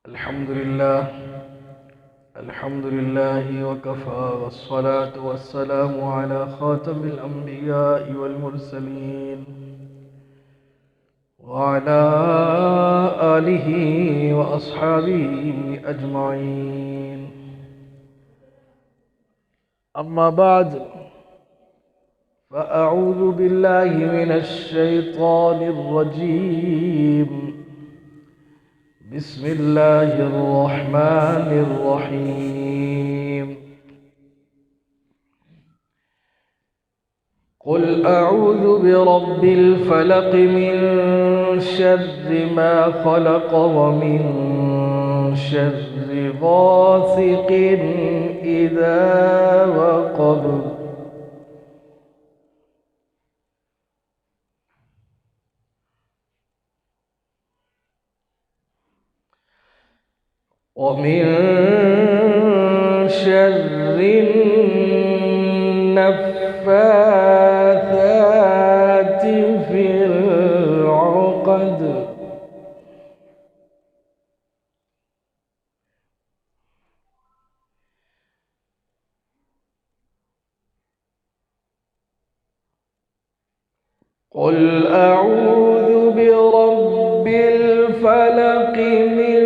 الحمد لله الحمد لله وكفى والصلاة والسلام على خاتم الأنبياء والمرسلين وعلى آله وأصحابه أجمعين. أما بعد، فأعوذ بالله من الشيطان الرجيم. بسم الله الرحمن الرحيم. قل أعوذ برب الفلق من شر ما خلق ومن شر غاسق إذا وقب ومن شر النفاثات في العقد قل أعوذ برب الفلق من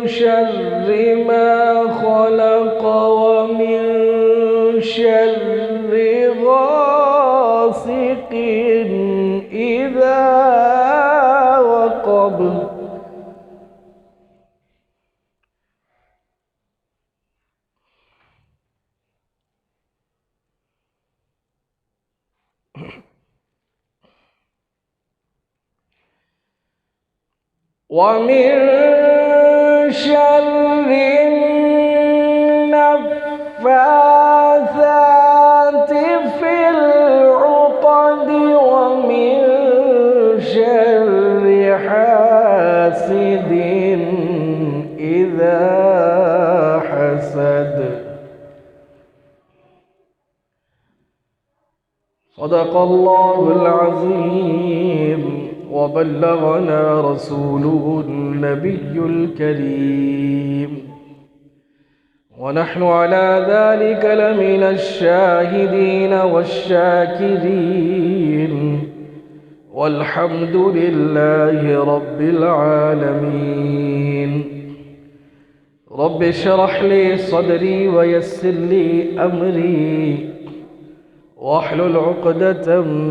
شر ما خلق ومن شر غاسق إذا وقب ومن شر النفاثات في العقد ومن شر حاسد إذا حسد. صدق الله العظيم وبلغنا رسوله النبي الكريم، ونحن على ذلك لمن الشاهدين والشاكرين، والحمد لله رب العالمين. رب اشرح لي صدري ويسر لي أمري واحلل عقدة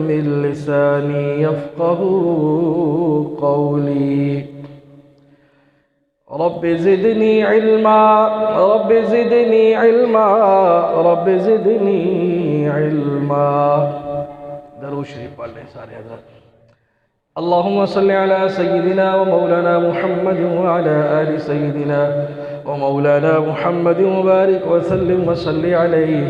من لساني يفقه قولي. رب زدني علما رب زدني علما رب زدني علما. درود شریف پڑھ لیں سارے حضرات. اللهم صل على سيدنا ومولانا محمد وعلى آل سيدنا ومولانا محمد وبارك وسلم وصل عليه.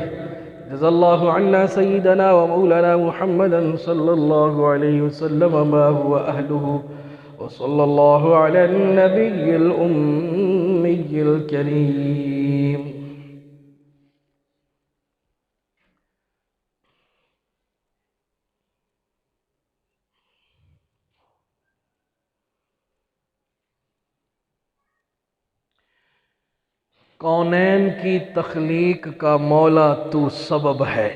جزا الله عنا سيدنا ومولانا محمدا صلى الله عليه وسلم ما هو أهله، وصلى الله على النبي الأمي الكريم. کونین کی تخلیق کا مولا تو سبب ہے.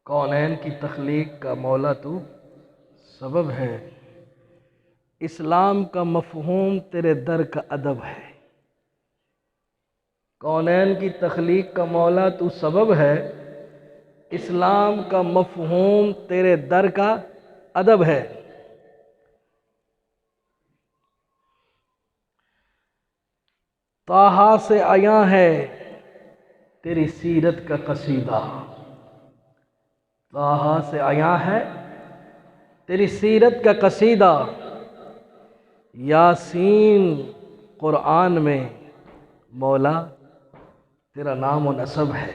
کونین کی تخلیق کا مولا تو سبب ہے. اسلام کا مفہوم تیرے در کا ادب ہے. کونین کی تخلیق کا مولا تو سبب ہے. اسلام کا مفہوم تیرے در کا ادب ہے. طٰہٰ سے عیاں ہے تیری سیرت کا قصیدہ. طٰہٰ سے عیاں ہے تیری سیرت کا قصیدہ. یاسین قرآن میں مولا تیرا نام و نسب ہے.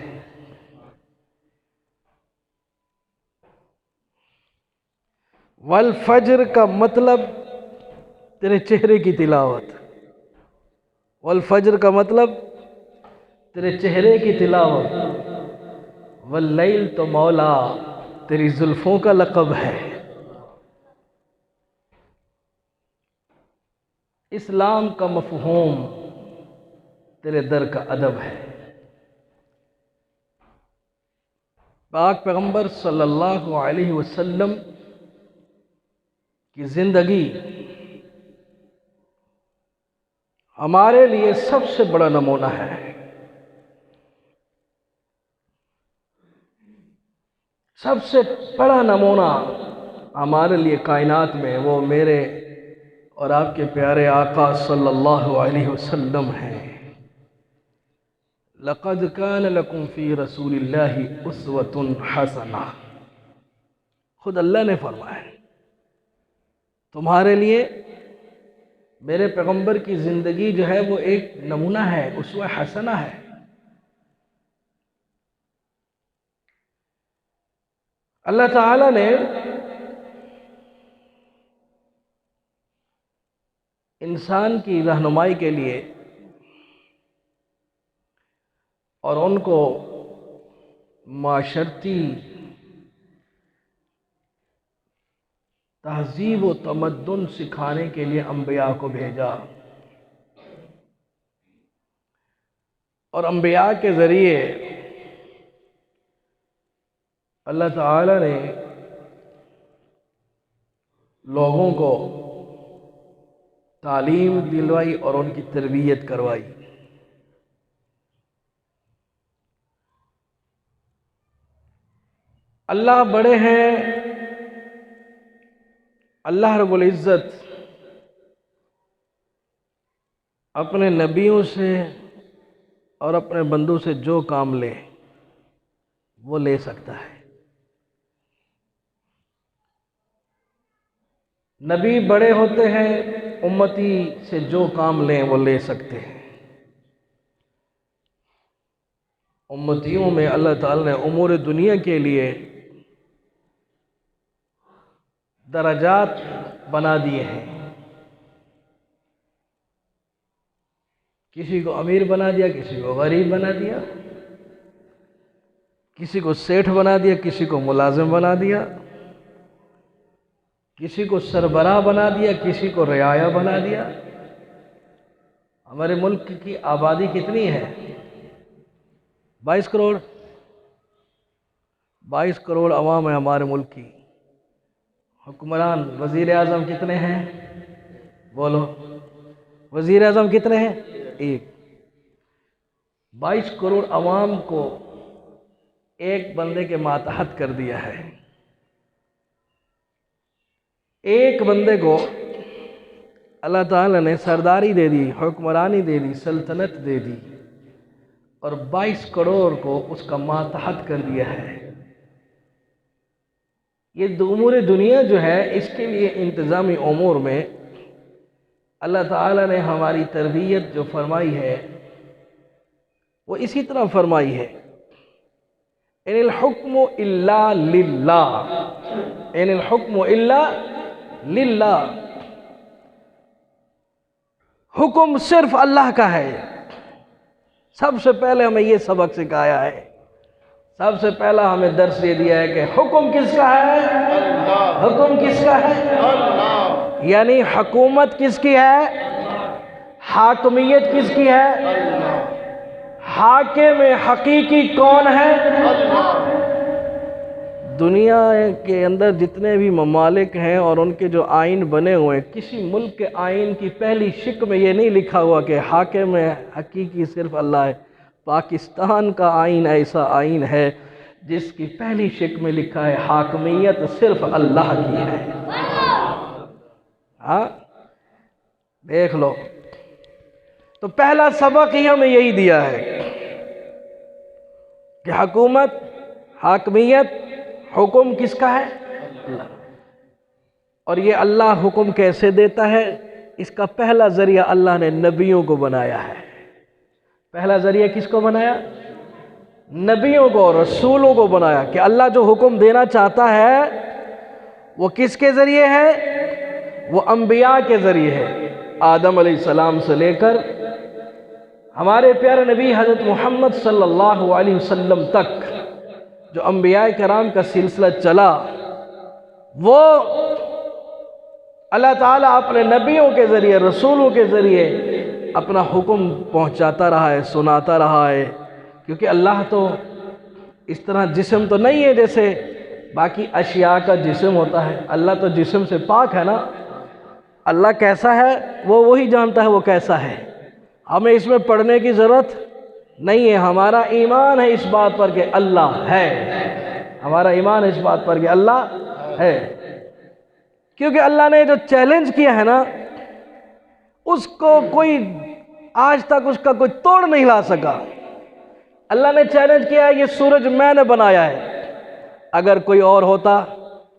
والفجر کا مطلب تیرے چہرے کی تلاوت. والفجر کا مطلب تیرے چہرے کی تلاوت. واللیل تو مولا تیری زلفوں کا لقب ہے. اسلام کا مفہوم تیرے در کا ادب ہے۔ پاک پیغمبر صلی اللہ علیہ وسلم کی زندگی ہمارے لیے سب سے بڑا نمونہ ہے۔ سب سے بڑا نمونہ ہمارے لیے کائنات میں وہ میرے اور آپ کے پیارے آقا صلی اللہ علیہ وسلم ہیں۔ لَقَدْ كَانَ لَكُمْ فِي رَسُولِ اللَّهِ أُسْوَةٌ حَسَنَةٌ، خود اللہ نے فرمایا ہے تمہارے لیے میرے پیغمبر کی زندگی جو ہے وہ ایک نمونہ ہے، اسوہ حسنہ ہے۔ اللہ تعالیٰ نے انسان کی رہنمائی کے لیے اور ان کو معاشرتی تہذیب و تمدن سکھانے کے لیے انبیاء کو بھیجا، اور انبیاء کے ذریعے اللہ تعالیٰ نے لوگوں کو تعلیم دلوائی اور ان کی تربیت کروائی۔ اللہ بڑے ہیں، اللہ رب العزت اپنے نبیوں سے اور اپنے بندوں سے جو کام لے وہ لے سکتا ہے۔ نبی بڑے ہوتے ہیں، امتی سے جو کام لیں وہ لے سکتے ہیں۔ امتیوں میں اللہ تعالیٰ نے امور دنیا کے لیے درجات بنا دیے ہیں۔ کسی کو امیر بنا دیا، کسی کو غریب بنا دیا، کسی کو سیٹھ بنا دیا، کسی کو ملازم بنا دیا، کسی کو سربراہ بنا دیا، کسی کو رعایا بنا دیا۔ ہمارے ملک کی آبادی کتنی ہے؟ 22 کروڑ 22 کروڑ عوام ہے ہمارے ملک کی۔ حکمران وزیر اعظم کتنے ہیں؟ بولو، وزیر اعظم کتنے ہیں؟ ایک۔ 22 کروڑ عوام کو ایک بندے کے ماتحت کر دیا ہے۔ ایک بندے کو اللہ تعالیٰ نے سرداری دے دی، حکمرانی دے دی، سلطنت دے دی، اور 22 کروڑ کو اس کا ماتحت کر دیا ہے۔ یہ امور دنیا جو ہے اس کے لیے انتظامی امور میں اللہ تعالیٰ نے ہماری تربیت جو فرمائی ہے وہ اسی طرح فرمائی ہے، ان الحکم الا للہ، ان الحکم الا للہ، حکم صرف اللہ کا ہے۔ سب سے پہلے ہمیں یہ سبق سکھایا ہے، سب سے پہلا ہمیں درس یہ دیا ہے کہ حکم کس کا ہے؟ اللہ۔ حکم کس کا ہے؟ اللہ۔ یعنی حکومت کس کی ہے؟ حاکمیت کس کی ہے؟ اللہ۔ حاکم حقیقی کون ہے؟ اللہ۔ دنیا کے اندر جتنے بھی ممالک ہیں اور ان کے جو آئین بنے ہوئے ہیں، کسی ملک کے آئین کی پہلی شق میں یہ نہیں لکھا ہوا کہ حاکم حقیقی صرف اللہ ہے۔ پاکستان کا آئین ایسا آئین ہے جس کی پہلی شق میں لکھا ہے حاکمیت صرف اللہ کی ہے۔ ہاں دیکھ لو، تو پہلا سبق ہی ہمیں یہی دیا ہے کہ حکومت، حاکمیت، حکم کس کا ہے؟ اللہ۔ اور یہ اللہ حکم کیسے دیتا ہے؟ اس کا پہلا ذریعہ اللہ نے نبیوں کو بنایا ہے۔ پہلا ذریعہ کس کو بنایا؟ نبیوں کو، رسولوں کو بنایا، کہ اللہ جو حکم دینا چاہتا ہے وہ کس کے ذریعے ہے؟ وہ انبیاء کے ذریعے ہے۔ آدم علیہ السلام سے لے کر ہمارے پیارے نبی حضرت محمد صلی اللہ علیہ وسلم تک جو انبیاء کرام کا سلسلہ چلا، وہ اللہ تعالیٰ اپنے نبیوں کے ذریعے، رسولوں کے ذریعے اپنا حکم پہنچاتا رہا ہے، سناتا رہا ہے، کیونکہ اللہ تو اس طرح جسم تو نہیں ہے جیسے باقی اشیاء کا جسم ہوتا ہے۔ اللہ تو جسم سے پاک ہے نا، اللہ کیسا ہے وہ وہی جانتا ہے وہ کیسا ہے، ہمیں اس میں پڑھنے کی ضرورت نہیں ہے۔ ہمارا ایمان ہے اس بات پر کہ اللہ ہے، ہمارا ایمان ہے اس بات پر کہ اللہ ہے، کیونکہ اللہ نے جو چیلنج کیا ہے نا اس کو کوئی آج تک اس کا کوئی توڑ نہیں لا سکا۔ اللہ نے چیلنج کیا ہے یہ سورج میں نے بنایا ہے، اگر کوئی اور ہوتا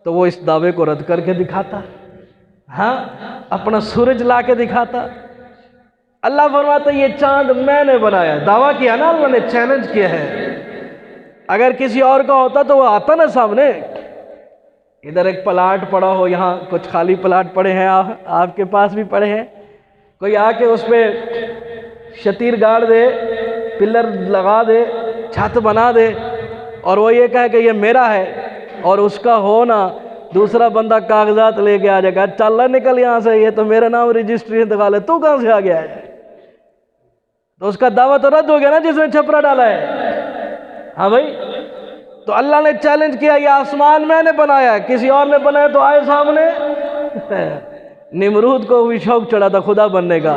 تو وہ اس دعوے کو رد کر کے دکھاتا، ہاں اپنا سورج لا کے دکھاتا۔ اللہ فرماتا ہے یہ چاند میں نے بنایا، دعویٰ کیا نا اللہ نے، چیلنج کیا ہے۔ اگر کسی اور کا ہوتا تو وہ آتا نا سامنے۔ ادھر ایک پلاٹ پڑا ہو، یہاں کچھ خالی پلاٹ پڑے ہیں، آپ کے پاس بھی پڑے ہیں، کوئی آ کے اس پہ شتیر گاڑ دے، پلر لگا دے، چھت بنا دے اور وہ یہ کہے کہ یہ میرا ہے، اور اس کا ہو نا دوسرا بندہ کاغذات لے کے آ جائے گا، چل نکل یہاں سے، یہ تو میرا نام رجسٹری انتقال ہے، تو کہاں سے آ گیا ہے؟ تو اس کا دعویٰ تو رد ہو گیا نا جس نے چھپرا ڈالا ہے۔ ہاں بھائی، تو اللہ نے چیلنج کیا یہ آسمان میں نے بنایا، کسی اور نے بنایا تو آئے سامنے۔ نمرود کو بھی شوق چڑھا تھا خدا بننے کا،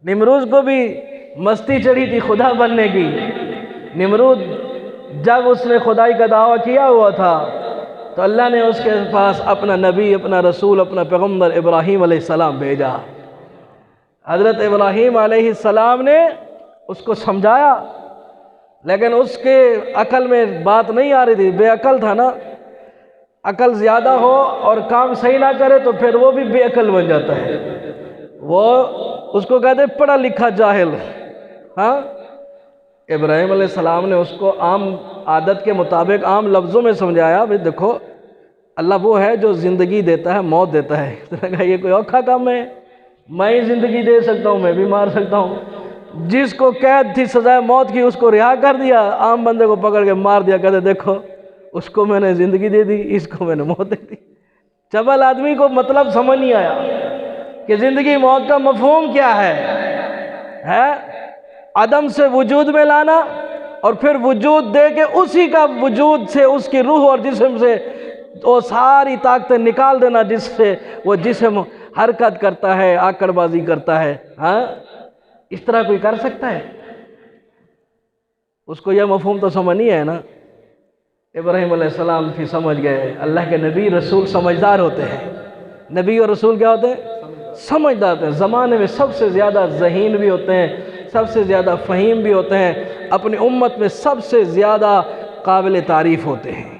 نمرود کو بھی مستی چڑھی تھی خدا بننے کی۔ نمرود جب اس نے خدائی کا دعویٰ کیا ہوا تھا تو اللہ نے اس کے پاس اپنا نبی، اپنا رسول، اپنا پیغمبر ابراہیم علیہ السلام بھیجا۔ حضرت ابراہیم علیہ السلام نے اس کو سمجھایا، لیکن اس کے عقل میں بات نہیں آ رہی تھی، بے عقل تھا نا۔ عقل زیادہ ہو اور کام صحیح نہ کرے تو پھر وہ بھی بے عقل بن جاتا ہے، وہ اس کو کہتے پڑھا لکھا جاہل۔ ہاں، ابراہیم علیہ السلام نے اس کو عام عادت کے مطابق عام لفظوں میں سمجھایا، بھئی دیکھو اللہ وہ ہے جو زندگی دیتا ہے، موت دیتا ہے۔ اس نے کہا یہ کوئی اوکھا کام ہے، میں ہی زندگی دے سکتا ہوں، میں بھی مار سکتا ہوں۔ جس کو قید تھی سزائے موت کی اس کو رہا کر دیا، عام بندے کو پکڑ کے مار دیا، کہتے دیکھو اس کو میں نے زندگی دے دی، اس کو میں نے موت دے دی۔ چبل آدمی کو مطلب سمجھ نہیں آیا کہ زندگی موت کا مفہوم کیا ہے؟ عدم سے وجود میں لانا اور پھر وجود دے کے اسی کا وجود سے اس کی روح اور جسم سے وہ ساری طاقتیں نکال دینا جس سے وہ جسم حرکت کرتا ہے، آکڑ بازی کرتا ہے۔ ہاں، اس طرح کوئی کر سکتا ہے؟ اس کو یہ مفہوم تو سمجھ نہیں ہے نا۔ ابراہیم علیہ السلام بھی سمجھ گئے، اللہ کے نبی رسول سمجھدار ہوتے ہیں۔ نبی اور رسول کیا ہوتے ہیں؟ سمجھدار ہوتے ہیں، زمانے میں سب سے زیادہ ذہین بھی ہوتے ہیں، سب سے زیادہ فہیم بھی ہوتے ہیں، اپنی امت میں سب سے زیادہ قابل تعریف ہوتے ہیں۔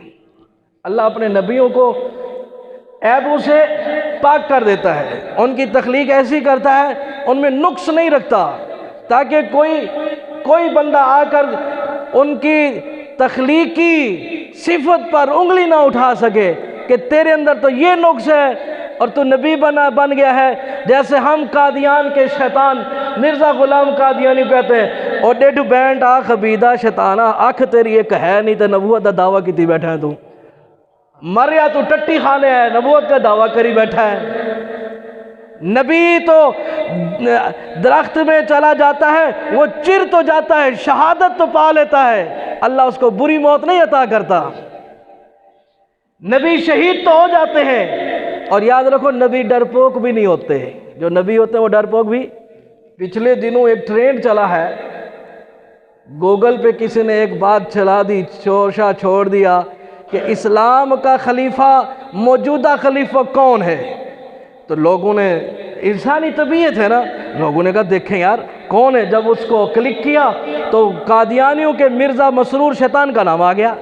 اللہ اپنے نبیوں کو عیبوں سے پاک کر دیتا ہے، ان کی تخلیق ایسی کرتا ہے، ان میں نقص نہیں رکھتا، تاکہ کوئی بندہ آ کر ان کی تخلیقی صفت پر انگلی نہ اٹھا سکے کہ تیرے اندر تو یہ نقص ہے اور تو نبی بن گیا ہے۔ جیسے ہم قادیان کے شیطان مرزا غلام قادیانی کہتے ہیں، او ڈیڈو بینٹ آنکھ بیدہ شیطانہ، آنکھ تیری ایک ہے نہیں تو نبوت کا دعویٰ کیتی بیٹھا ہے، تو مریا تو ٹٹی کھانے ہے، نبوت کا دعویٰ کری بیٹھا ہے۔ نبی تو درخت میں چلا جاتا ہے، وہ چر تو جاتا ہے، شہادت تو پا لیتا ہے، اللہ اس کو بری موت نہیں عطا کرتا۔ نبی شہید تو ہو جاتے ہیں، اور یاد رکھو نبی ڈرپوک بھی نہیں ہوتے، جو نبی ہوتے ہیں وہ ڈرپوک بھی۔ پچھلے دنوں ایک ٹرینڈ چلا ہے، گوگل پہ کسی نے ایک بات چلا دی، شورشا چھوڑ دیا کہ اسلام کا خلیفہ، موجودہ خلیفہ کون ہے؟ تو لوگوں نے، انسانی طبیعت ہے نا، لوگوں نے کہا دیکھیں یار کون ہے۔ جب اس کو کلک کیا تو قادیانیوں کے مرزا مسرور شیطان کا نام آ گیا۔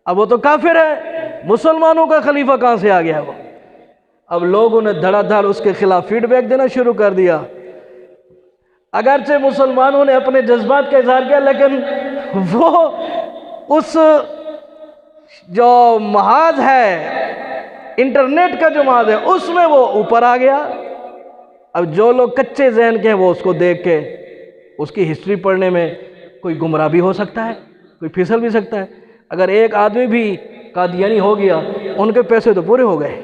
اب وہ تو کافر ہے، مسلمانوں کا خلیفہ کہاں سے آ گیا وہ؟ اب لوگوں نے دھڑا دھڑ اس کے خلاف فیڈ بیک دینا شروع کر دیا۔ اگرچہ مسلمانوں نے اپنے جذبات کا اظہار کیا، لیکن وہ اس جو محاذ ہے، انٹرنیٹ کا جو محاذ ہے، اس میں وہ اوپر آ گیا۔ اب جو لوگ کچے ذہن کے ہیں وہ اس کو دیکھ کے اس کی ہسٹری پڑھنے میں کوئی گمراہ بھی ہو سکتا ہے، کوئی پھسل بھی سکتا ہے۔ اگر ایک آدمی بھی قادیانی ہو گیا، ان کے پیسے تو پورے ہو گئے،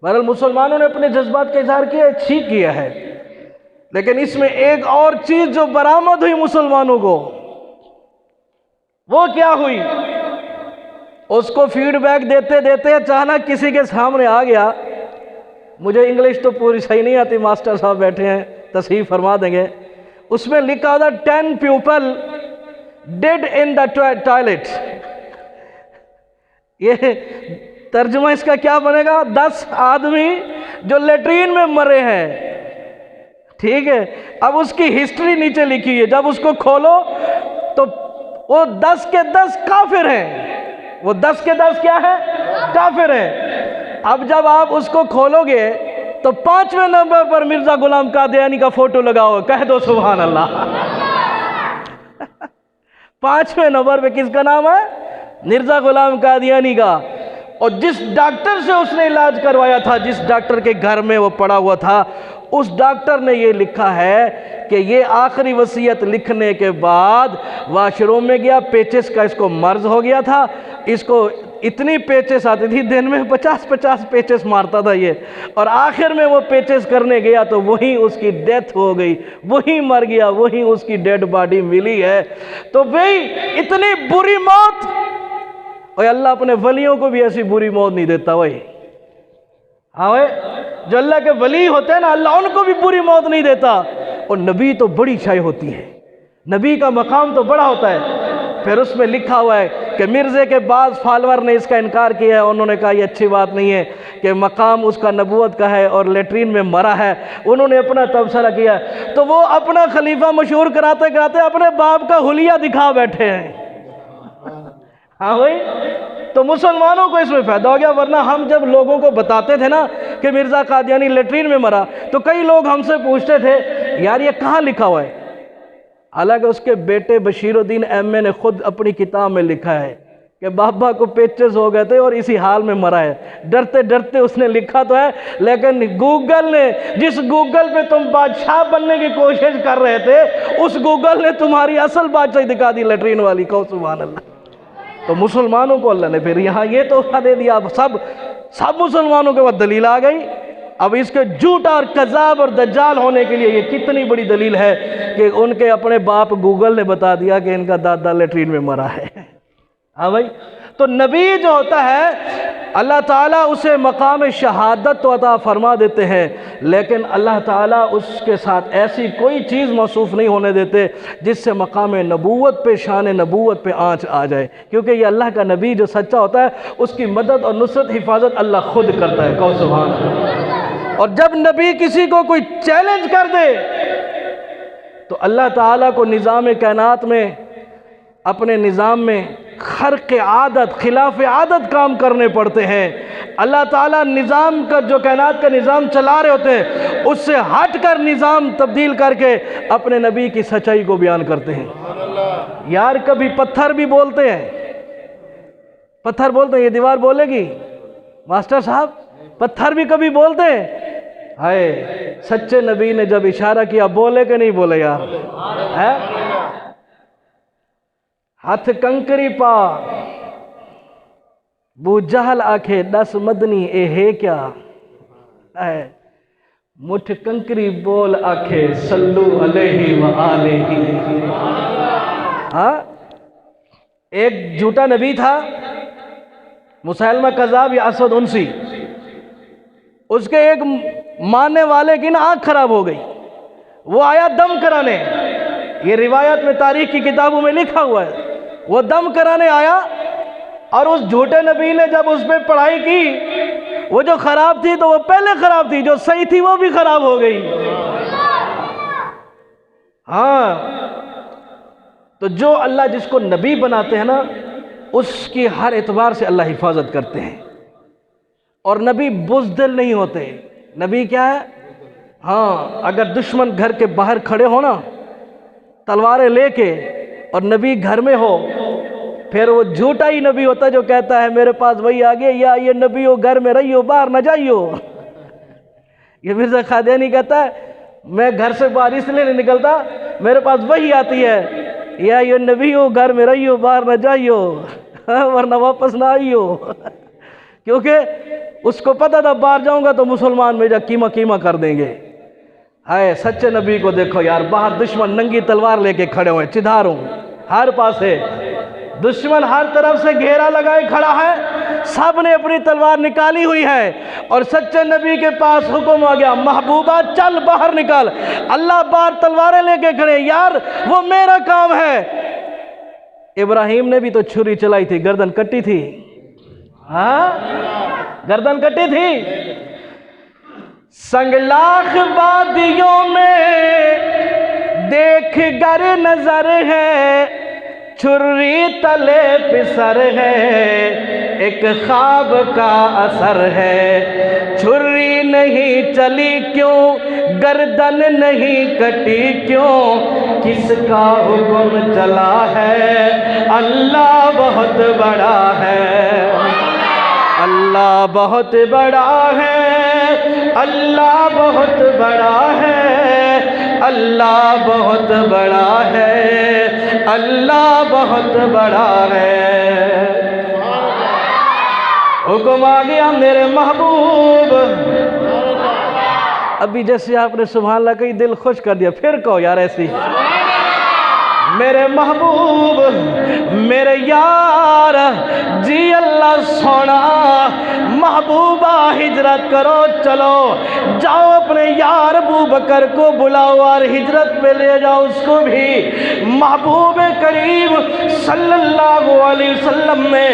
بہرحال مسلمانوں نے اپنے جذبات کا اظہار کیا ہے، ٹھیک کیا ہے، لیکن اس میں ایک اور چیز جو برآمد ہوئی مسلمانوں کو، وہ کیا ہوئی؟ اس کو فیڈ بیک دیتے دیتے اچانک کسی کے سامنے آ گیا، مجھے انگلش تو پوری صحیح نہیں آتی، ماسٹر صاحب بیٹھے ہیں تصحیح فرما دیں گے، اس میں لکھا تھا 10 people dead in the toilet. یہ ترجمہ اس کا کیا بنے گا؟ 10 آدمی جو لیٹرین میں مرے ہیں، ٹھیک ہے؟ اب اس کی ہسٹری نیچے لکھی ہے، جب اس کو کھولو تو وہ 10 کے 10 کافر ہیں، وہ 10 کے 10 کیا ہے؟ کافر ہیں۔ اب جب آپ اس کو کھولو گے تو 5ویں نمبر پر مرزا غلام قادیانی کا فوٹو لگاؤ، کہہ دو سبحان اللہ۔ 5ویں نمبر پہ کس کا نام ہے؟ مرزا غلام قادیانی کا۔ اور جس ڈاکٹر سے اس نے علاج کروایا تھا، جس ڈاکٹر کے گھر میں وہ پڑا ہوا تھا، اس ڈاکٹر نے یہ لکھا ہے کہ یہ آخری وصیت لکھنے کے بعد واش روم میں گیا، پیچس کا اس کو مرض ہو گیا تھا، اس کو اتنی پیچس آتی تھی، دن میں 50 پیچس مارتا تھا یہ، اور آخر میں وہ پیچس کرنے گیا تو وہیں اس کی ڈیتھ ہو گئی، وہیں مر گیا، وہیں اس کی ڈیڈ باڈی ملی ہے۔ تو بھئی اتنی بری موت، اور اللہ اپنے ولیوں کو بھی ایسی بری موت نہیں دیتا وہی، ہاں جو اللہ کے ولی ہوتے ہیں نا، اللہ ان کو بھی بری موت نہیں دیتا۔ اور نبی تو بڑی شے ہوتی ہے، نبی کا مقام تو بڑا ہوتا ہے۔ پھر اس میں لکھا ہوا ہے کہ مرزے کے بعض فالور نے اس کا انکار کیا ہے، انہوں نے کہا یہ اچھی بات نہیں ہے کہ مقام اس کا نبوت کا ہے اور لیٹرین میں مرا ہے، انہوں نے اپنا تبصرہ کیا ہے، تو وہ اپنا خلیفہ مشہور کراتے کراتے اپنے باپ کا حلیہ دکھا بیٹھے ہیں، ہاں بھائی۔ تو مسلمانوں کو اس میں فائدہ ہو گیا، ورنہ ہم جب لوگوں کو بتاتے تھے نا کہ مرزا قادیانی لیٹرین میں مرا، تو کئی لوگ ہم سے پوچھتے تھے یار یہ کہاں لکھا ہوا ہے؟ حالانکہ اس کے بیٹے بشیر الدین ایم اے نے خود اپنی کتاب میں لکھا ہے کہ بابا کو پیچز ہو گئے تھے اور اسی حال میں مرا ہے، ڈرتے ڈرتے اس نے لکھا تو ہے، لیکن گوگل نے، جس گوگل پہ تم بادشاہ بننے کی کوشش کر رہے تھے، اس گوگل نے تمہاری اصل بادشاہی دکھا دی لیٹرین والی، کہو سبحان اللہ۔ تو مسلمانوں کو اللہ نے پھر یہاں یہ تحفہ دے دیا، اب سب مسلمانوں کے بعد دلیل آ گئی۔ اب اس کے جھوٹ اور کذاب اور دجال ہونے کے لیے یہ کتنی بڑی دلیل ہے کہ ان کے اپنے باپ گوگل نے بتا دیا کہ ان کا دادا لیٹرین میں مرا ہے، ہاں بھائی۔ تو نبی جو ہوتا ہے اللہ تعالیٰ اسے مقام شہادت تو عطا فرما دیتے ہیں، لیکن اللہ تعالیٰ اس کے ساتھ ایسی کوئی چیز موصوف نہیں ہونے دیتے جس سے مقام نبوت پہ، شان نبوت پہ آنچ آ جائے، کیونکہ یہ اللہ کا نبی جو سچا ہوتا ہے اس کی مدد اور نصرت حفاظت اللہ خود کرتا ہے، کہو سبحان اللہ۔ اور جب نبی کسی کو کوئی چیلنج کر دے تو اللہ تعالیٰ کو نظام کائنات میں، اپنے نظام میں خرق عادت، خلاف عادت کام کرنے پڑتے ہیں۔ اللہ تعالیٰ نظام کا، جو کائنات کا نظام چلا رہے ہوتے ہیں، اس سے ہٹ کر نظام تبدیل کر کے اپنے نبی کی سچائی کو بیان کرتے ہیں۔ یار کبھی پتھر بھی بولتے ہیں، پتھر بولتے ہیں، یہ دیوار بولے گی ماسٹر صاحب، پتھر بھی کبھی بولتے ہیں۔ ہائے سچے نبی نے جب اشارہ کیا، بولے کہ نہیں بولے یار؟ ہے ہاتھ کنکری پا بو جہل آکھے 10 مدنی اے ہے کیا، ہے مٹھ کنکری بول آکھے صلو علیہ وآلہ۔ ہاں ایک جھوٹا نبی تھا مسیلمہ کذاب یا اسود انسی، اس کے ایک ماننے والے کی نا آنکھ خراب ہو گئی، وہ آیا دم کرانے، یہ روایت میں تاریخ کی کتابوں میں لکھا ہوا ہے، وہ دم کرانے آیا اور اس جھوٹے نبی نے جب اس پہ پڑھائی کی، وہ جو خراب تھی تو وہ پہلے خراب تھی، جو صحیح تھی وہ بھی خراب ہو گئی۔ ہاں تو جو اللہ جس کو نبی بناتے ہیں نا، اس کی ہر اعتبار سے اللہ حفاظت کرتے ہیں، اور نبی بزدل نہیں ہوتے۔ نبی کیا ہے؟ ہاں اگر دشمن گھر کے باہر کھڑے ہو نا تلواریں لے کے، اور نبی گھر میں ہو، پھر وہ جھوٹا ہی نبی ہوتا ہے جو کہتا ہے میرے پاس وہی آگے، یا یہ نبی ہو گھر میں رہیو باہر نہ جائیو۔ یہ مرزا قادیانی کہتا ہے میں گھر سے باہر اس لیے نہیں نکلتا، میرے پاس وہی آتی ہے، یا یہ نبی ہو گھر میں رہیو باہر نہ جائیو ورنہ واپس نہ آئیو۔ کیونکہ اس کو پتہ تھا باہر جاؤں گا تو مسلمان میرا کیما کیما کر دیں گے. ہائے سچے نبی کو دیکھو یار، باہر دشمن ننگی تلوار لے کے کھڑے ہوئے، چدھاروں ہر پاس ہے، دشمن ہر طرف سے گھیرا لگائے کھڑا ہے، سب نے اپنی تلوار نکالی ہوئی ہے، اور سچے نبی کے پاس حکم آ گیا، محبوبہ چل باہر نکل. اللہ باہر تلواریں لے کے کھڑے، یار وہ میرا کام ہے. ابراہیم نے بھی تو چھری چلائی تھی، گردن کٹی تھی، ہاں گردن کٹی تھی. سنگلاخ وادیوں میں دیکھ گر نظر ہے، چھری تلے پسر ہے، ایک خواب کا اثر ہے. چھری نہیں چلی کیوں، گردن نہیں کٹی کیوں، کس کا حکم چلا ہے، اللہ بہت بڑا ہے، اللہ بہت بڑا ہے، اللہ بہت بڑا ہے، اللہ بہت بڑا ہے، اللہ بہت بڑا ہے. حکم آ گیا میرے محبوب. ابھی جیسے آپ نے سبحان اللہ کہی دل خوش کر دیا، پھر کہو یار ایسی. میرے محبوب میرے یار جی اللہ سونا، محبوبہ ہجرت کرو، چلو جاؤ اپنے یار ابو بکر کو بلاؤ اور ہجرت پہ لے جاؤ اس کو بھی. محبوب کریم صلی اللہ علیہ وسلم نے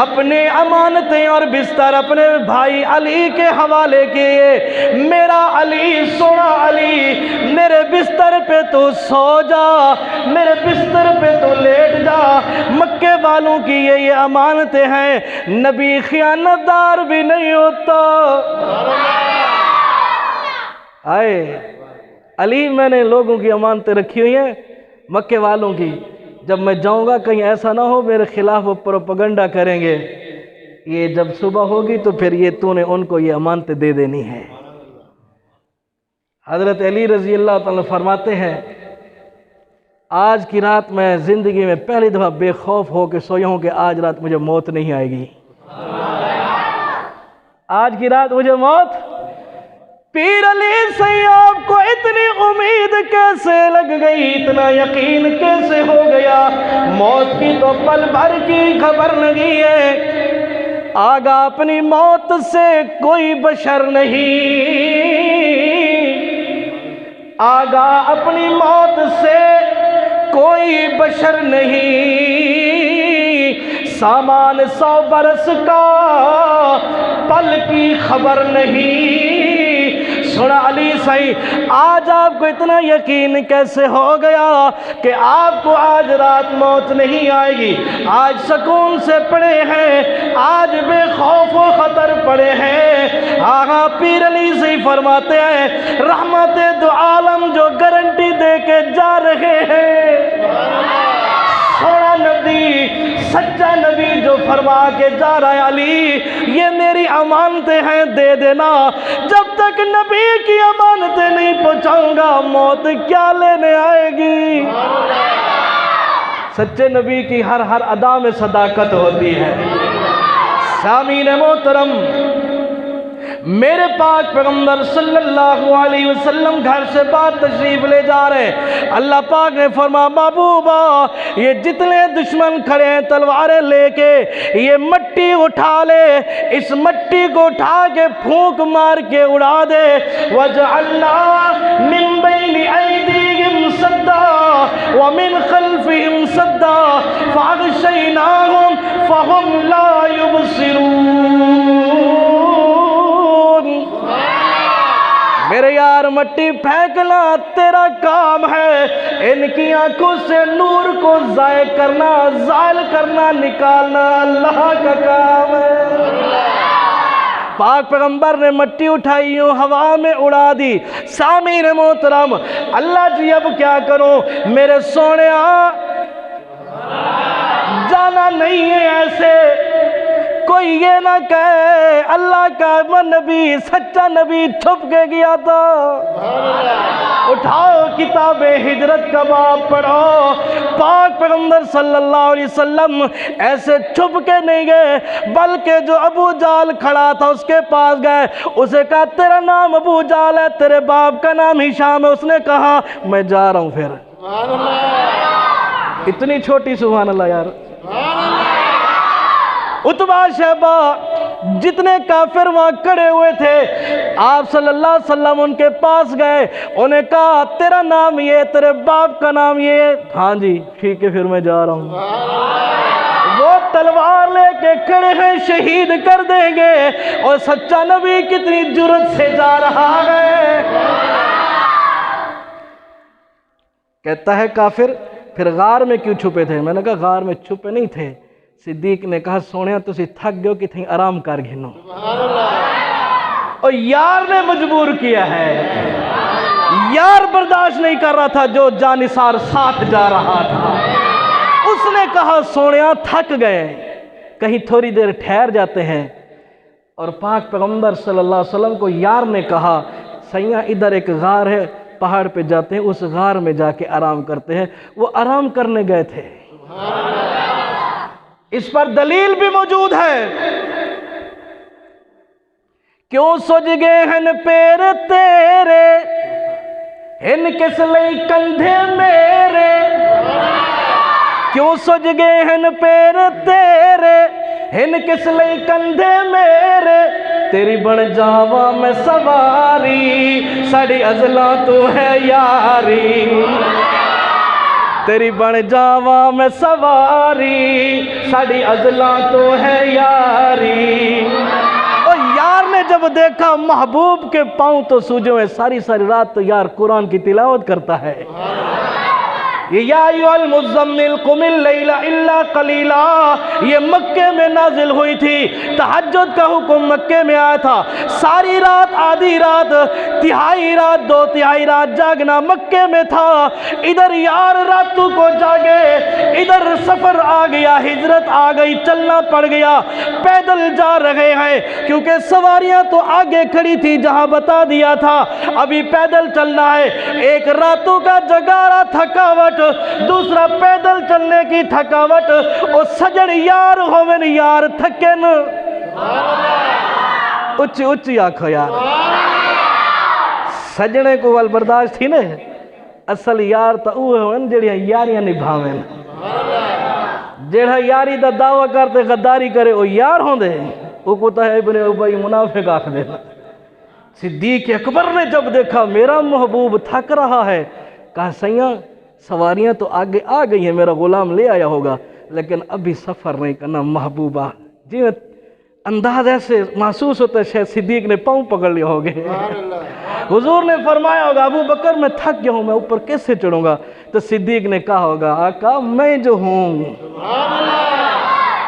اپنے امانتیں اور بستر اپنے بھائی علی کے حوالے کیے. میرا علی، سونا علی، میرے بستر پہ تو سو جا، میرے بستر پہ تو لیٹ جا. مکے والوں کی یہ امانتیں ہیں، نبی خیانت دار بھی نہیں ہوتا. آئے علی، میں نے لوگوں کی امانتیں رکھی ہوئی ہیں، مکے والوں کی. جب میں جاؤں گا کہیں ایسا نہ ہو میرے خلاف وہ پروپیگنڈا کریں گے، یہ جب صبح ہوگی تو پھر یہ تو نے ان کو یہ امانتیں دے دینی ہے. حضرت علی رضی اللہ تعالیٰ فرماتے ہیں، آج کی رات میں زندگی میں پہلی دفعہ بے خوف ہو کے سویا ہوں کہ آج رات مجھے موت نہیں آئے گی، آج کی رات مجھے موت. پیر علی سیاب کو اتنی امید کیسے لگ گئی، اتنا یقین کیسے ہو گیا، موت کی تو پل بھر کی خبر نہیں ہے. آگاہ اپنی موت سے کوئی بشر نہیں، آگاہ اپنی موت سے کوئی بشر نہیں. سامان 100 برس کا پل کی خبر نہیں. سنا علی سائی، آج آپ کو اتنا یقین کیسے ہو گیا کہ آپ کو آج رات موت نہیں آئے گی؟ آج سکون سے پڑے ہیں، آج بے خوف و خطر پڑے ہیں. آغا پیر علی سائی فرماتے ہیں، رحمت دو عالم جو گارنٹی دے کے جا رہے ہیں. سونا نبی، سچا نبی جو فرما کے جا رہا ہے، علی یہ میری امانتیں ہیں، دے دینا. جب تک نبی کی امانتیں نہیں پہنچاؤں گا موت کیا لینے آئے گی. سچے نبی کی ہر ادا میں صداقت ہوتی ہے. سامعین محترم، میرے پاک پیغمبر صلی اللہ علیہ وسلم گھر سے باہر تشریف لے جا رہے ہیں. اللہ پاک نے فرمایا، محبوبہ یہ جتنے دشمن کھڑے ہیں تلواریں لے کے، یہ مٹی اٹھا لے، اس مٹی کو اٹھا کے پھونک مار کے اڑا دے. وَجَعَلْنَا مِن بَيْنِ أَيْدِيهِمْ سَدًّا وَمِنْ خَلْفِهِمْ سَدًّا فَأَغْشَيْنَاهُمْ فَهُمْ لَا يُبْصِرُونَ. میرے یار مٹی پھینکنا تیرا کام ہے، ان کی آنکھوں سے نور کو ضائع کرنا، زائل کرنا، نکالنا اللہ کا کام ہے. پاک پیغمبر نے مٹی اٹھائی ہوں ہوا میں اڑا دی. سامعین محترم، اللہ جی اب کیا کروں، میرے سونے جانا نہیں ہے ایسے. کوئی یہ نہ کہے اللہ کا نبی سچا نبی چھپ کے گیا تھا۔ اٹھاؤ کتاب ہجرت کا باب پڑھو، پاک پیغمبر صلی اللہ علیہ وسلم ایسے چھپ کے نہیں گئے، بلکہ جو ابو جہل کھڑا تھا اس کے پاس گئے، اسے کہا تیرا نام ابو جہل ہے، تیرے باپ کا نام ہشام ہے، اس نے کہا میں جا رہا ہوں۔ پھر اتنی چھوٹی، سبحان اللہ یار، عتبہ شیبہ جتنے کافر وہاں کھڑے ہوئے تھے، آپ صلی اللہ علیہ وسلم ان کے پاس گئے، انہیں کہا تیرا نام یہ، تیرے باپ کا نام یہ، ہاں جی ٹھیک ہے پھر میں جا رہا ہوں۔ وہ تلوار لے کے کھڑے ہیں، شہید کر دیں گے، اور سچا نبی کتنی جرأت سے جا رہا ہے۔ کہتا ہے کافر پھر غار میں کیوں چھپے تھے؟ میں نے کہا غار میں چھپے نہیں تھے، صدیق نے کہا سونیا تسی تھک گئے ہو کہ تھیں آرام کر گھنو، اور یار نے مجبور کیا ہے، یار برداشت نہیں کر رہا تھا جو جانثار ساتھ جا رہا تھا، اس نے کہا سونیا تھک گئے کہیں تھوڑی دیر ٹھہر جاتے ہیں، اور پاک پیغمبر صلی اللہ علیہ وسلم کو یار نے کہا سیاں ادھر ایک غار ہے، پہاڑ پہ جاتے ہیں، اس غار میں جا کے آرام کرتے ہیں۔ وہ آرام کرنے گئے تھے، اس پر دلیل بھی موجود ہے، کیوں سج گئے ہن پیر تیرے ہن کس لئی کندھے میرے، کیوں سج گئے ہن پیر تیرے ہن کس لئی کندھے میرے، تیری بن جاواں میں سواری ساڑی ازلاں تو ہے یاری، تیری بن جاواں میں سواری ساڑی ازلاں تو ہے یاری۔ اور یار نے جب دیکھا محبوب کے پاؤں تو سوجے ہوئے، ساری ساری رات تو یار قرآن کی تلاوت کرتا ہے، یہ یا ایھا المزمل قم اللیل الا قلیلا، یہ مکے میں نازل ہوئی تھی، تہجد کا حکم مکے میں آیا تھا، ساری رات آدھی رات تہائی رات دو تہائی رات جاگنا مکے میں تھا، ادھر یار راتوں کو جاگے، ادھر سفر آ گیا، ہجرت آ گئی، چلنا پڑ گیا، پیدل جا رہے ہیں کیونکہ سواریاں تو آگے کھڑی تھی جہاں بتا دیا تھا ابھی پیدل چلنا ہے، ایک راتوں کا جگارا تھکاوٹ، دوسرا پیدل چلنے کی تھکاوٹ، اور سجن یار ہوون یار تھکن، اچھی اچھی آنکھو یار، سجنے کو وال برداشت تھی نا، اصل یار تا اوہ ہوئن جڑیاں یاریاں نبھاویں، جڑا یاری دا دعویٰ کرتے غداری کرے وہ یار ہوں دے، وہ کہتا ہے ابن ابی منافق آکھ دے۔ صدیق اکبر نے جب دیکھا میرا محبوب تھک رہا ہے، کہا سیاں سواریاں تو آگے آ گئی ہیں، میرا غلام لے آیا ہوگا، لیکن ابھی سفر نہیں کرنا محبوبہ، جی انداز ایسے محسوس ہوتا ہے شاید صدیق نے پاؤں پکڑ لیا ہوگے، حضور نے فرمایا ہوگا ابو بکر میں تھک گیا ہوں، میں اوپر کیسے چڑھوں گا؟ تو صدیق نے کہا ہوگا آقا میں جو ہوں،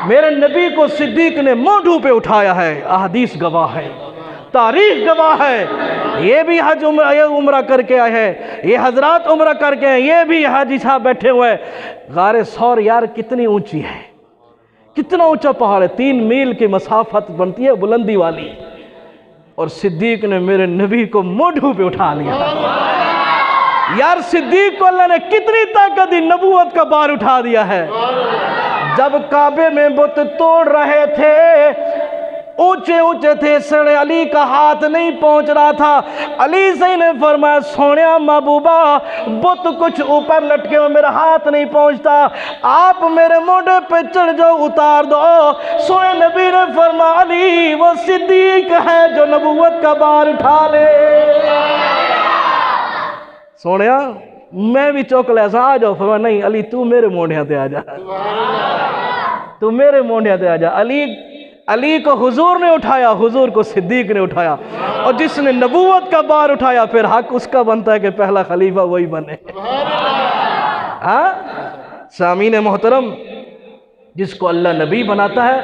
میرے نبی کو صدیق نے مونڈھوں پہ اٹھایا ہے، احادیث گواہ ہے، تاریخ گواہ ہے، یہ بھی حج عمرہ کر کے آئے ہیں، یہ حضرات عمرہ کر کے ہیں، یہ بھی حاجی صاحب بیٹھے ہوئے ہیں۔ غار ثور یار کتنی اونچی ہے، کتنا اونچا پہاڑ ہے، 3 میل کی مسافت بنتی ہے بلندی والی، اور صدیق نے میرے نبی کو مونڈھوں پہ اٹھا لیا۔ یار صدیق کو اللہ نے کتنی طاقت دی، نبوت کا بار اٹھا دیا ہے۔ جب کعبے میں بت توڑ رہے تھے، اونچے اونچے تھے، سڑے علی کا ہاتھ نہیں پہنچ رہا تھا، علی سے نے فرمایا سونیا محبوبہ بت کچھ اوپر لٹکے ہو، میرا ہاتھ نہیں پہنچتا، آپ میرے موڈے پہ چڑھ جاؤ، اتار دو۔ سوئے نبی نے فرمایا علی وہ صدیق ہے جو نبوت کا بار اٹھا لے۔ سونیا میں بھی چوک لے ایسا آ جاؤ، فرمایا نہیں علی تو میرے موڈیاں تے آ جا، تو میرے موڈیاں تے آ جا۔ علی کو حضور نے اٹھایا، حضور کو صدیق نے اٹھایا، اور جس نے نبوت کا بار اٹھایا پھر حق اس کا بنتا ہے کہ پہلا خلیفہ وہی بنے۔ ہاں سامعین محترم، جس کو اللہ نبی بناتا ہے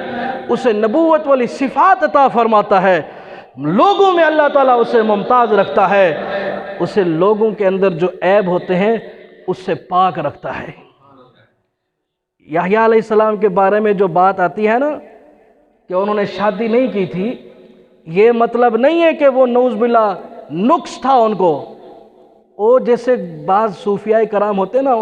اسے نبوت والی صفات عطا فرماتا ہے، لوگوں میں اللہ تعالیٰ اسے ممتاز رکھتا ہے، اسے لوگوں کے اندر جو عیب ہوتے ہیں اس سے پاک رکھتا ہے۔ یحییٰ علیہ السلام کے بارے میں جو بات آتی ہے نا کہ انہوں نے شادی نہیں کی تھی، یہ مطلب نہیں ہے کہ وہ نعوذ باللہ نقص تھا ان کو. وہ جیسے بعض صوفیاء کرام ہوتے ہیں نا،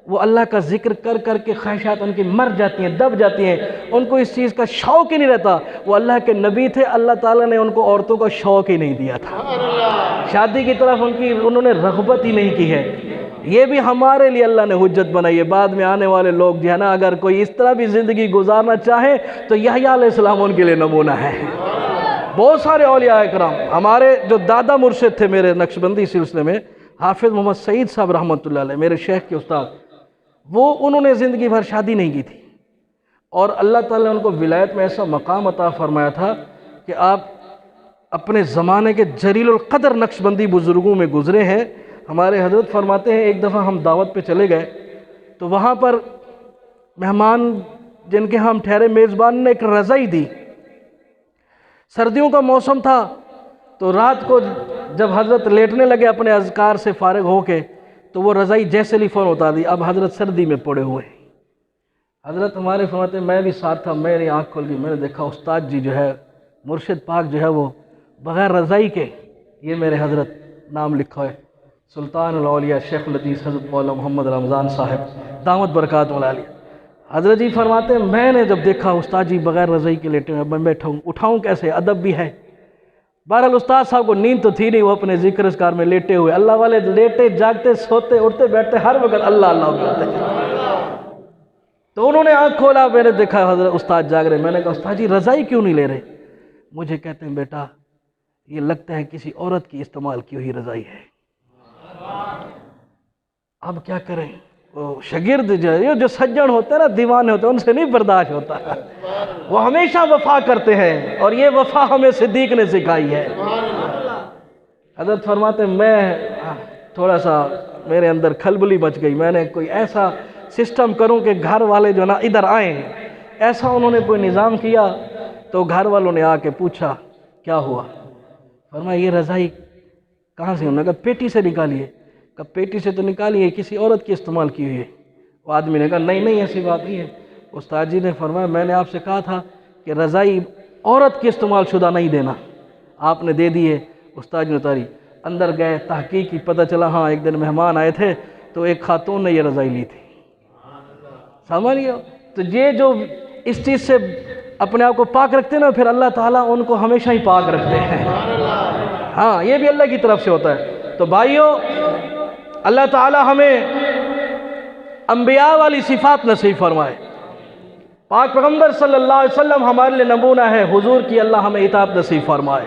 وہ اللہ کا ذکر کر کر کے خواہشات ان کی مر جاتی ہیں، دب جاتی ہیں، ان کو اس چیز کا شوق ہی نہیں رہتا. وہ اللہ کے نبی تھے، اللہ تعالیٰ نے ان کو عورتوں کا شوق ہی نہیں دیا تھا، شادی کی طرف انہوں نے رغبت ہی نہیں کی ہے. یہ بھی ہمارے لیے اللہ نے حجت بنائی ہے. بعد میں آنے والے لوگ جو ہے نا، اگر کوئی اس طرح بھی زندگی گزارنا چاہے تو یحییٰ علیہ السلام ان کے لیے نمونہ ہے. بہت سارے اولیاء کرام، ہمارے جو دادا مرشد تھے میرے نقشبندی سلسلے میں، حافظ محمد سعید صاحب رحمۃ اللہ علیہ، میرے شیخ کے استاد، انہوں نے زندگی بھر شادی نہیں کی تھی، اور اللہ تعالیٰ نے ان کو ولایت میں ایسا مقام عطا فرمایا تھا کہ آپ اپنے زمانے کے جلیل القدر نقشبندی بزرگوں میں گزرے ہیں. ہمارے حضرت فرماتے ہیں ایک دفعہ ہم دعوت پہ چلے گئے تو وہاں پر مہمان جن کے ہم ٹھہرے، میزبان نے ایک رضائی دی. سردیوں کا موسم تھا تو رات کو جب حضرت لیٹنے لگے اپنے اذکار سے فارغ ہو کے، تو وہ رضائی جیسے لی فوراً اتار دی. اب حضرت سردی میں پڑے ہوئے. حضرت ہمارے فرماتے ہیں میں بھی ساتھ تھا، میری آنکھ کھل گئی، میں نے دیکھا استاد جی جو ہے، مرشد پاک جو ہے، وہ بغیر رضائی کے، یہ میرے حضرت نام لکھا ہے، سلطان الاولیاء شیخ الحدیث حضرت مولانا محمد رمضان صاحب دامت برکات علیہ. حضرت جی فرماتے ہیں میں نے جب دیکھا استاد جی بغیر رضائی کے لیٹے ہوئے، میں بیٹھا ہوں، اٹھاؤں کیسے، ادب بھی ہے. بہرحال استاد صاحب کو نیند تو تھی نہیں، وہ اپنے ذکر اذکار میں لیٹے ہوئے. اللہ والے لیٹے جاگتے سوتے اٹھتے بیٹھتے ہر وقت اللہ اللہ کرتے ہیں. تو انہوں نے آنکھ کھولا، میں نے دیکھا حضرت استاد جاگ رہے. میں نے کہا استاد جی رضائی کیوں نہیں لے رہے؟ مجھے کہتے ہیں بیٹا یہ لگتا ہے کسی عورت کی استعمال کی ہوئی رضائی ہے. اب کیا کریں، وہ شاگرد جو سجن ہوتے ہیں نا، دیوانے ہوتے ہیں، ان سے نہیں برداشت ہوتا. وہ ہمیشہ وفا کرتے ہیں، اور یہ وفا ہمیں صدیق نے سکھائی ہے. حضرت فرماتے ہیں میں تھوڑا سا میرے اندر کھلبلی مچ گئی، میں نے کوئی ایسا سسٹم کروں کہ گھر والے جو نا ادھر آئیں. ایسا انہوں نے کوئی نظام کیا تو گھر والوں نے آ کے پوچھا کیا ہوا؟ فرمایا یہ رضائی کہاں سے؟ انہوں نے کہا پیٹی سے نکالیے. کہا پیٹی سے تو نکالیے، کسی عورت کی استعمال کی ہوئی ہے. وہ آدمی نے کہا نہیں ایسی بات نہیں ہے. استاد جی نے فرمایا میں نے آپ سے کہا تھا کہ رضائی عورت کی استعمال شدہ نہیں دینا، آپ نے دے دی ہے. استاد جی نے اتاری. اندر گئے، تحقیق کی، پتہ چلا ہاں ایک دن مہمان آئے تھے تو ایک خاتون نے یہ رضائی لی تھی. سمجھ گئے؟ تو یہ جو اس چیز سے اپنے آپ کو پاک رکھتے ہیں نا، پھر اللہ تعالیٰ ان کو ہمیشہ ہی پاک رکھتے ہیں. ہاں یہ بھی اللہ کی طرف سے ہوتا ہے. تو بھائیوں، اللہ تعالیٰ ہمیں انبیاء والی صفات نصیب فرمائے. پاک پیغمبر صلی اللہ علیہ وسلم ہمارے لیے نمونہ ہے. حضور کی اللہ ہمیں اطاعت نصیب فرمائے.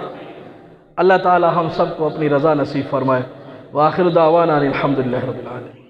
اللہ تعالیٰ ہم سب کو اپنی رضا نصیب فرمائے. وآخر دعوانا الحمدللہ رب العالمین.